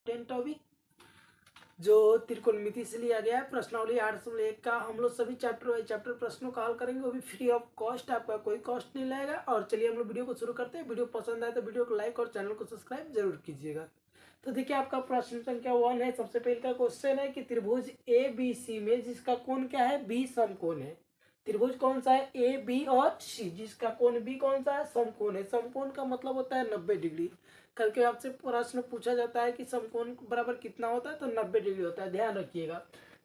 10 topic जो त्रिकोणमिति से लिया गया है। प्रश्नावली 801 का हम लोग सभी चैप्टर वाइज चैप्टर प्रश्नों का हल करेंगे, वो भी फ्री ऑफ कॉस्ट, आपका कोई कॉस्ट नहीं लगेगा। और चलिए हम लोग वीडियो को शुरू करते हैं। वीडियो पसंद आए तो वीडियो को लाइक और चैनल को सब्सक्राइब जरूर कीजिएगा। तो देखिए आपका प्रश्न संख्या 1 है। सबसे पहले का क्वेश्चन है कि त्रिभुज ए बी सी में जिसका कोण क्या है, बी समकोण है। त्रिभुज कौन सा है, ए बी और सी, जिसका कोण बी कौन सा है, समकोण है। समकोण का मतलब होता है 90 डिग्री। करके आपसे प्रश्न पूछा जाता है कि समकोण बराबर कितना होता है, तो 90 डिग्री होता है, ध्यान रखिएगा।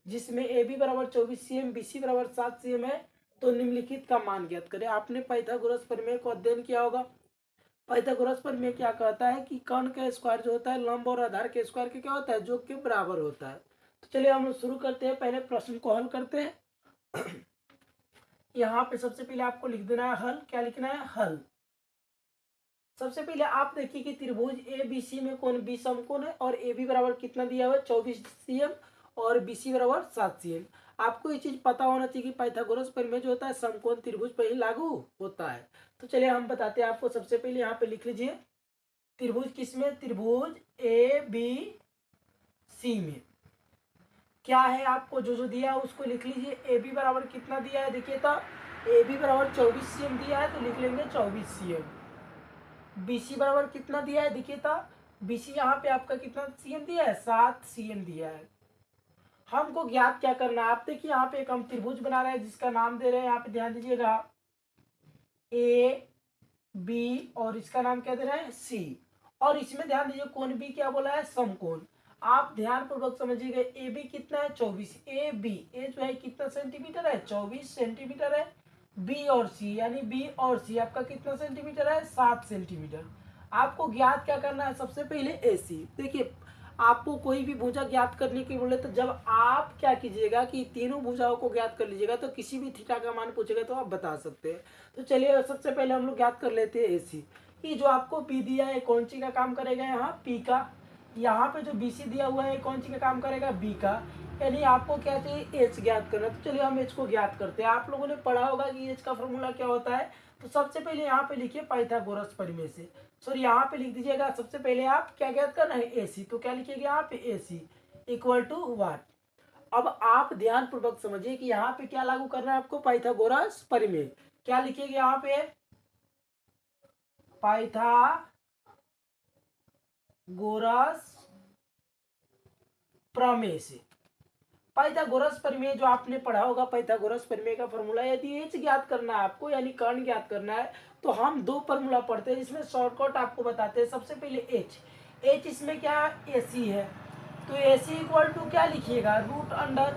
जिसमें ए बी बराबर 24 cm, बी सी बराबर 7 cm है, तो निम्नलिखित का मान ज्ञात करें। आपने पाइथागोरस प्रमेय को अध्ययन किया होगा। पाइथागोरस प्रमेय क्या कहता है कि कर्ण का स्क्वायर जो होता है लंब और आधार के स्क्वायर के क्या होता है, जो के बराबर होता है। तो चलिए हम लोग शुरू करते हैं, पहले प्रश्न को हल करते हैं। यहाँ पे सबसे पहले आपको लिख देना है हल। क्या लिखना है, हल। सबसे पहले आप देखिए कि त्रिभुज ए बी सी में कोण बी समकोण है और ए बी बराबर कितना दिया हुआ है, 24 cm, और बी सी बराबर 7 cm। आपको ये चीज पता होना चाहिए कि पाइथागोरस प्रमेय जो होता है समकोण त्रिभुज पर ही लागू होता है। तो चलिए हम बताते हैं आपको। सबसे पहले यहाँ पे लिख लीजिए त्रिभुज किसमें, त्रिभुज ए बी सी में क्या है, आपको जो जो दिया है उसको लिख लीजिए। ए बी बराबर कितना दिया है, देखिए तो ए बी बराबर 24 cm दिया है, तो लिख लेंगे 24 cm। बी सी बराबर कितना दिया है, देखिए तो बी सी यहाँ पे आपका कितना cm दिया है, 7 cm दिया है। हमको ज्ञात क्या करना है, आप देखिए यहाँ पे एक हम त्रिभुज बना रहे हैं जिसका नाम दे रहे हैं, यहाँ पे ध्यान दीजिएगा, ए बी, और इसका नाम क्या दे रहे हैं, सी। और इसमें ध्यान दीजिए कोण बी क्या बोला है, समकोण। आप ध्यान पूर्वक समझिएगा, ए बी कितना है, 24। ए बी, ए जो है कितना सेंटीमीटर है, 24 सेंटीमीटर है। बी और सी यानी बी और सी आपका कितना सेंटीमीटर है, 7 सेंटीमीटर। आपको ज्ञात क्या करना है, सबसे पहले ए सी। देखिए आपको कोई भी भुजा ज्ञात करने के बोले तो जब आप क्या कीजिएगा कि तीनों भुजाओं को ज्ञात कर लीजिएगा, तो किसी भी थीटा का मान पूछेगा तो आप बता सकते हैं। तो चलिए सबसे पहले हम लोग ज्ञात कर लेते हैं ए सी। ये जो आपको पी दिया है कौन सी का काम करेगा, यहाँ पी का। यहाँ पे जो बी सी दिया हुआ है कौन सी का काम करेगा, बी का। यानी आपको क्या चाहिए, एच ज्ञात करना। तो चलिए हम एच को ज्ञात करते हैं। आप लोगों ने पढ़ा होगा कि एच का फॉर्मूला क्या होता है। तो सबसे पहले यहाँ पे लिखिए पाइथागोरस प्रमेय से, सॉरी यहाँ पे लिख दीजिएगा। सबसे पहले आप क्या ज्ञात करना है, ए सी। तो क्या लिखिएगा यहाँ पे, ए सी इक्वल टू वाट। अब आप ध्यान पूर्वक समझिए कि यहाँ पे क्या लागू करना है आपको, पाइथागोरस प्रमेय। क्या लिखिएगा यहाँ पे, पाइथागोरस प्रमेय से। पाइथागोरस प्रमेय जो आपने पढ़ा होगा, पाइथागोरस प्रमेय का फॉर्मूला, यदि एच ज्ञात करना है आपको यानी कर्ण ज्ञात करना है, तो हम दो फॉर्मूला पढ़ते हैं जिसमें शॉर्टकट आपको बताते हैं। सबसे पहले एच, एच इसमें क्या ए सी है, तो ए सी इक्वल टू क्या लिखिएगा, root under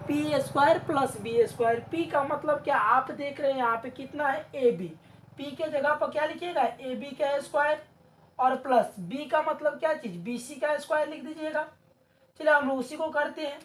P square plus B square. P का मतलब क्या, आप देख रहे हैं यहाँ पे कितना है, ए बी। पी के जगह पर क्या लिखिएगा, ए बी का स्क्वायर, और प्लस बी का मतलब क्या चीज, बी सी का स्क्वायर लिख दीजिएगा। चलिए हम लोग उसी को करते हैं।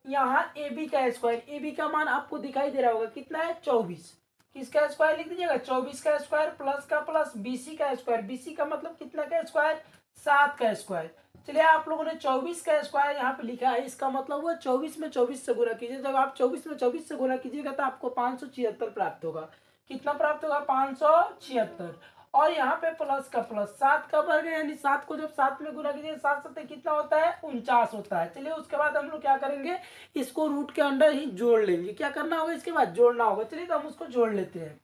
यहाँ ए बी का स्क्वायर, ए बी का मान आपको दिखाई दे रहा होगा कितना है, 24। किसका स्क्वायर लिख दीजिएगा, 24 का स्क्वायर, प्लस का प्लस बीसी का स्क्वायर। बीसी का मतलब कितना का स्क्वायर, 7 का स्क्वायर। चलिए आप लोगों ने 24 का स्क्वायर यहाँ पे लिखा है, इसका मतलब हुआ 24 में 24 से गुणा कीजिए। जब आप 24 में 24 से गुणा कीजिएगा तो आपको 576 प्राप्त होगा। कितना प्राप्त होगा, 576। और यहाँ पे प्लस का प्लस, 7 का वर्ग है यानी 7 को जब 7 में गुणा कीजिए, 7 7 कितना होता है, 49 होता है। चलिए उसके बाद हम लोग क्या करेंगे, इसको रूट के अंदर ही जोड़ लेंगे। क्या करना होगा, इसके बाद जोड़ना होगा। चलिए तो हम उसको जोड़ लेते हैं।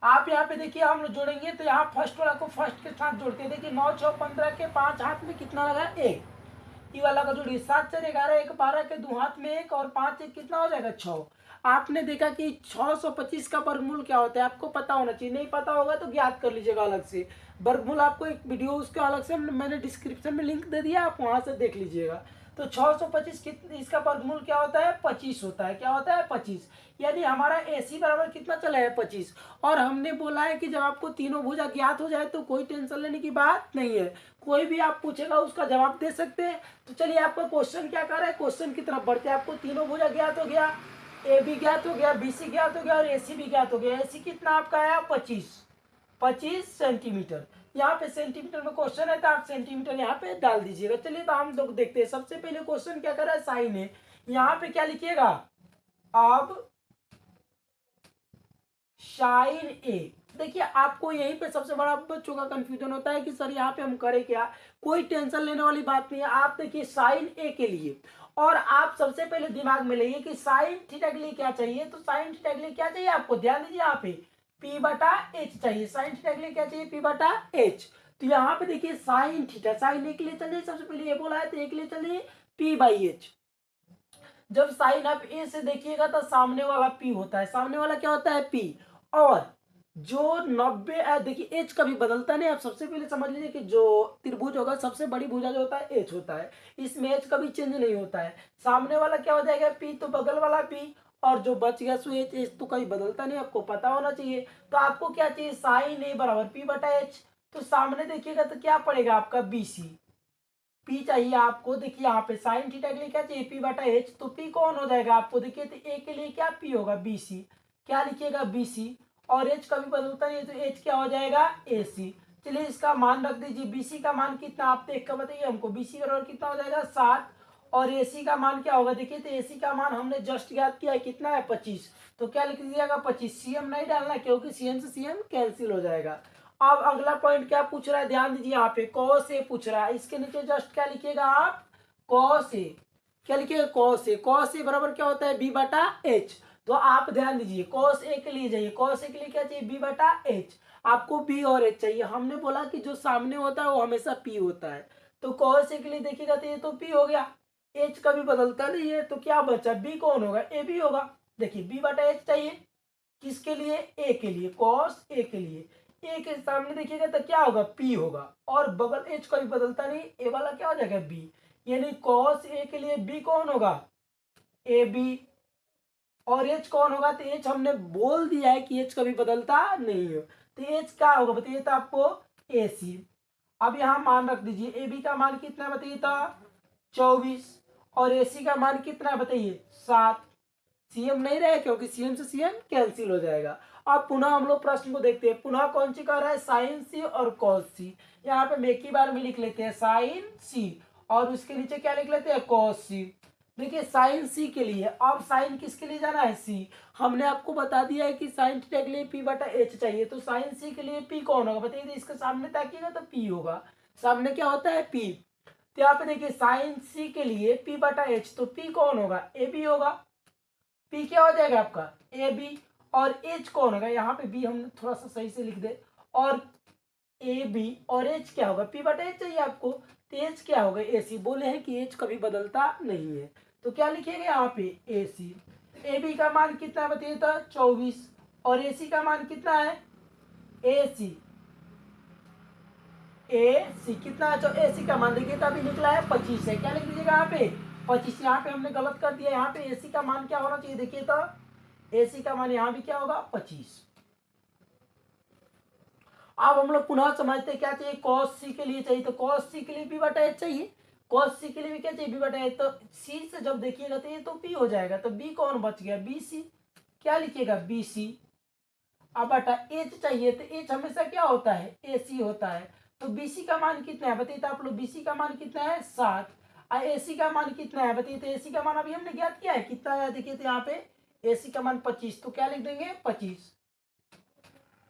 आप यहाँ पे देखिए हम लोग जोड़ेंगे तो यहाँ फर्स्ट वाला को फर्स्ट के साथ जोड़ते हैं। देखिए 9 6 15 के 5 हाथ में कितना लगा, 1। ये वाला का जोड़िए, 7 4 11 1 12 के 2 हाथ में 1, और 5 1 कितना हो जाएगा, 6। आपने देखा कि 625 का वर्गमूल क्या होता है, आपको पता होना चाहिए। नहीं पता होगा तो ज्ञात कर लीजिएगा अलग से। वर्गमूल आपको एक वीडियो उसका अलग से मैंने डिस्क्रिप्शन में लिंक दे दिया, आप वहां से देख लीजिएगा। तो 625 इसका वर्गमूल क्या होता है, 25 होता है। क्या होता है, 25। यानी हमारा ए सी बराबर कितना चला है, 25। और हमने बोला है कि जब आपको तीनों भुजा ज्ञात हो जाए तो कोई टेंशन लेने की बात नहीं है, कोई भी आप पूछेगा उसका जवाब दे सकते हैं। तो चलिए आपका क्वेश्चन क्या कर रहा है, क्वेश्चन की तरफ बढ़ते हैं। आपको तीनों भुजा ज्ञात हो गया, ए बी ज्ञात हो गया, बी सी ज्ञात हो गया, और ए सी भी ज्ञात हो गया। ए सी कितना आपका आया, 25 सेंटीमीटर। यहाँ पे सेंटीमीटर में क्वेश्चन है तो आप सेंटीमीटर यहाँ पे डाल दीजिएगा। चलिए तो हम लोग देखते हैं। सबसे पहले क्वेश्चन क्या कर रहा है, साइन है। यहाँ पे क्या लिखिएगा, अब साइन ए। देखिए आपको यहीं पे सबसे बड़ा बच्चों का कंफ्यूजन होता है कि सर यहाँ पे हम करें क्या। कोई टेंशन लेने वाली बात नहीं है। आप देखिए साइन ए के लिए, और आप सबसे पहले दिमाग में लाइए कि साइन थीटा के लिए क्या चाहिए। तो साइन थीटा के लिए क्या चाहिए आपको, ध्यान दीजिए यहाँ पे पी बटा एच चाहिए। साइन थीटा के लिए क्या चाहिए, पी बटा एच। तो यहाँ पे देखिए साइन थीटा, साइन ए के लिए चलिए, सबसे पहले ये बोला है तो ए के लिए चलिए पी बाई एच। जब साइन आप ए से देखिएगा तो सामने वाला पी होता है, सामने वाला क्या होता है पी। और जो 90 देखिए एच कभी बदलता नहीं। आप सबसे पहले समझ लीजिए कि जो त्रिभुज होगा सबसे बड़ी भुजा जो होता है एच होता है, इसमें एच कभी चेंज नहीं होता है। सामने वाला क्या हो जाएगा पी, तो बगल वाला पी, और जो बच गया सो एच। एच तो कभी बदलता नहीं, आपको पता होना चाहिए। तो आपको क्या चाहिए, साइन ए बराबर पी बटा एच। तो सामने देखिएगा तो क्या पड़ेगा आपका बी सी, पी चाहिए आपको। देखिए यहाँ पे साइन थीटा के लिए क्या चाहिए, पी बटा एच। तो पी कौन हो जाएगा आपको, देखिए तो ए के लिए क्या पी होगा, बी सी। क्या लिखिएगा, बी सी। और एच कभी बदलता नहीं है तो एच क्या हो जाएगा, ए सी। चलिए इसका मान रख दीजिए। बी सी का मान कितना आप देख कर बताइए हमको। बी सी बराबर कितना हो जाएगा 7। और ए सी का मान क्या होगा, देखिए तो ए सी का मान हमने जस्ट याद किया है, कितना है 25। तो क्या लिख दीजिएगा 25। सीएम नहीं डालना क्योंकि सीएम से सीएम कैंसिल हो जाएगा। अब अगला पॉइंट क्या पूछ रहा है, ध्यान दीजिए यहाँ पे कॉस ए पूछ रहा है। इसके नीचे जस्ट क्या लिखिएगा आप, कॉस ए। क्या लिखिएगा, कॉस ए। कॉस ए बराबर क्या होता है, बी बटा एच। तो आप ध्यान दीजिए कॉस ए के लिए जाइए। कॉस ए के लिए क्या चाहिए, बी बटा एच। आपको बी और एच चाहिए। हमने बोला कि जो सामने होता है वो हमेशा पी होता है। तो कॉस ए के लिए देखिएगा तो ये तो पी हो गया, एच कभी बदलता नहीं है। तो क्या बचा, बी कौन होगा, ए बी होगा। देखिए बी बटा एच चाहिए किसके लिए, ए के लिए, कॉस ए के लिए। ए के सामने देखिएगा तो क्या होगा, पी होगा। और बगल एच कभी बदलता नहीं, ए वाला क्या हो जाएगा, बी। यानी कॉस ए के लिए बी कौन होगा, ए बी। और एच कौन होगा, तो एच हमने बोल दिया है कि एच कभी बदलता नहीं है। तो एच क्या होगा बताइए तो आपको, ए सी। अब यहाँ मान रख दीजिए। ए बी का मान कितना बताइए तो 24। और ए सी का मान कितना बताइए 7। सीएम नहीं रहे क्योंकि सीएम से सीएम कैंसिल हो जाएगा। अब पुनः हम लोग प्रश्न को देखते हैं। पुनः कौन सी कर रहा है, साइन सी और कॉस सी। यहाँ पे एक ही बार में लिख लेते हैं साइन सी, और उसके नीचे क्या लिख लेते हैं, कॉस सी। देखिए साइन सी के लिए, अब साइन किसके लिए जाना है, सी। हमने आपको बता दिया है कि साइन थीटा के लिए पी बटा एच चाहिए। तो साइन सी के लिए पी कौन होगा बताइए। इसके सामने ताकिएगा तो पी होगा। सामने क्या होता है, पी। तो यहाँ पे देखिए साइन सी के लिए पी बटा एच, तो पी कौन होगा, ए बी होगा। पी क्या हो जाएगा आपका, ए बी। और एच कौन होगा, यहाँ पे बी हम थोड़ा सा सही से लिख दे। और ए बी और एच क्या होगा, पी बटा एच चाहिए आपको। तो एच क्या होगा, ए सी। बोले हैं कि एच कभी बदलता नहीं है। तो क्या लिखिएगा यहाँ पे, ए सी। ए बी का मान कितना है बताइए तो 24। और ए सी का मान कितना है, ए सी। ए सी कितना है, ए सी का मान देखिए तो अभी निकला है 25 है। क्या लिख दीजिएगा यहाँ पे 25। यहाँ पे हमने गलत कर दिया। यहाँ पे ए सी का मान क्या होना चाहिए देखिए तो, ए सी का मान यहाँ भी क्या होगा 25। अब हम लोग पुनः समझते क्या चाहिए, कॉस सी के लिए चाहिए। तो कॉस सी के लिए बी बटा एच चाहिए। कॉस सी के लिए भी क्या चाहिए, बी बटा एच। तो सी से जब देखिएगा तो ये तो बी हो जाएगा। तो बी कौन बच गया, बी सी। क्या लिखिएगा, बी सी। अब बटा एच चाहिए। तो एच हमेशा क्या होता है, ए सी होता है। तो बी सी का मान कितना है बताइए तो आप लोग, बी सी का मान कितना है 7। और ए सी का मान कितना है बताइए तो, ए सी का मान अभी हमने ज्ञात किया है कितना है, देखिए तो यहाँ पे ए सी का मान 25। तो क्या लिख देंगे 25।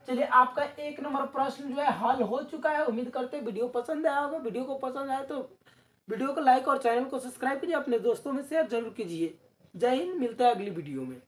चलिए आपका 1 नंबर प्रश्न जो है हल हो चुका है। उम्मीद करते हैं वीडियो पसंद आया होगा। वीडियो को पसंद आए तो वीडियो को लाइक और चैनल को सब्सक्राइब कीजिए, अपने दोस्तों में शेयर जरूर कीजिए। जय हिंद, मिलता है अगली वीडियो में।